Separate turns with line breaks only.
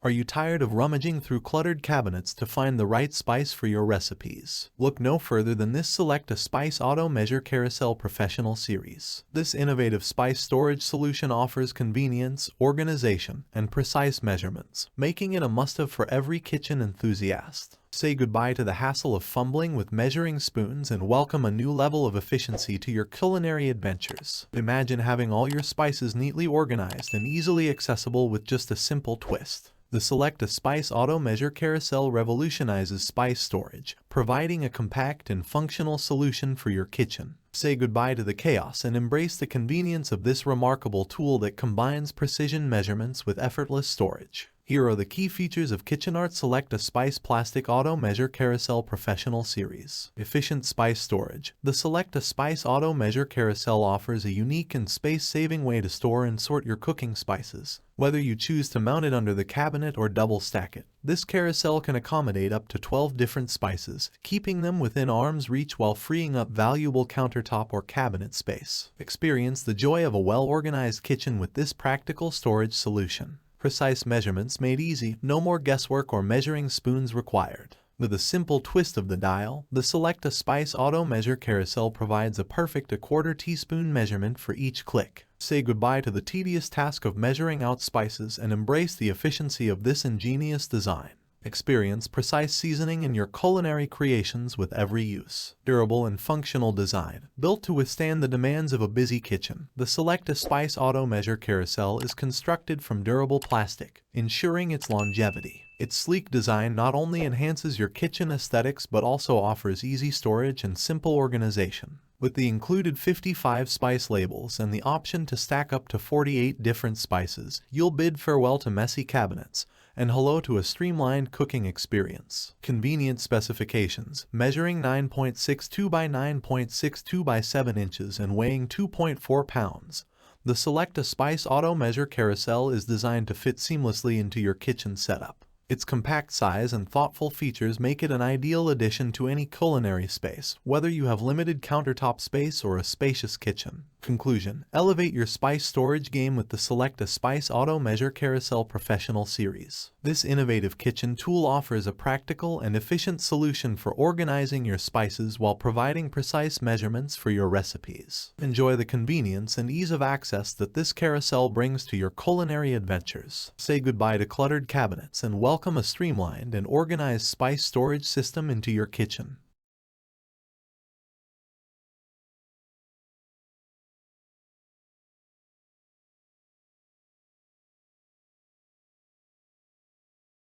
Are you tired of rummaging through cluttered cabinets to find the right spice for your recipes? Look no further than this Select a Spice Auto Measure Carousel Professional Series. This innovative spice storage solution offers convenience, organization, and precise measurements, making it a must-have for every kitchen enthusiast. Say goodbye to the hassle of fumbling with measuring spoons and welcome a new level of efficiency to your culinary adventures. Imagine having all your spices neatly organized and easily accessible with just a simple twist. The Select a Spice Auto Measure Carousel revolutionizes spice storage, providing a compact and functional solution for your kitchen. Say goodbye to the chaos and embrace the convenience of this remarkable tool that combines precision measurements with effortless storage. Here are the key features of KitchenArt Select a Spice Plastic Auto Measure Carousel Professional Series. Efficient spice storage. The Select a Spice Auto Measure Carousel offers a unique and space-saving way to store and sort your cooking spices. Whether you choose to mount it under the cabinet or double stack it, this carousel can accommodate up to 12 different spices, keeping them within arm's reach while freeing up valuable countertop or cabinet space. Experience the joy of a well-organized kitchen with this practical storage solution. Precise measurements made easy, no more guesswork or measuring spoons required. With a simple twist of the dial, the Select a Spice Auto Measure Carousel provides a perfect 1/4 teaspoon measurement for each click. Say goodbye to the tedious task of measuring out spices and embrace the efficiency of this ingenious design. Experience precise seasoning in your culinary creations with every use. Durable and functional design. Built to withstand the demands of a busy kitchen, the Select a Spice Auto Measure Carousel is constructed from durable plastic, ensuring its longevity. Its sleek design not only enhances your kitchen aesthetics but also offers easy storage and simple organization. With the included 55 spice labels and the option to stack up to 48 different spices, you'll bid farewell to messy cabinets and hello to a streamlined cooking experience. Convenient specifications: measuring 9.62 by 9.62 by 7 inches and weighing 2.4 pounds. The Select a Spice Auto Measure Carousel is designed to fit seamlessly into your kitchen setup. Its compact size and thoughtful features make it an ideal addition to any culinary space, whether you have limited countertop space or a spacious kitchen. Conclusion: elevate your spice storage game with the Select a Spice Auto Measure Carousel Professional Series. This innovative kitchen tool offers a practical and efficient solution for organizing your spices while providing precise measurements for your recipes. Enjoy the convenience and ease of access that this carousel brings to your culinary adventures. Say goodbye to cluttered cabinets and welcome a streamlined and organized spice storage system into your kitchen.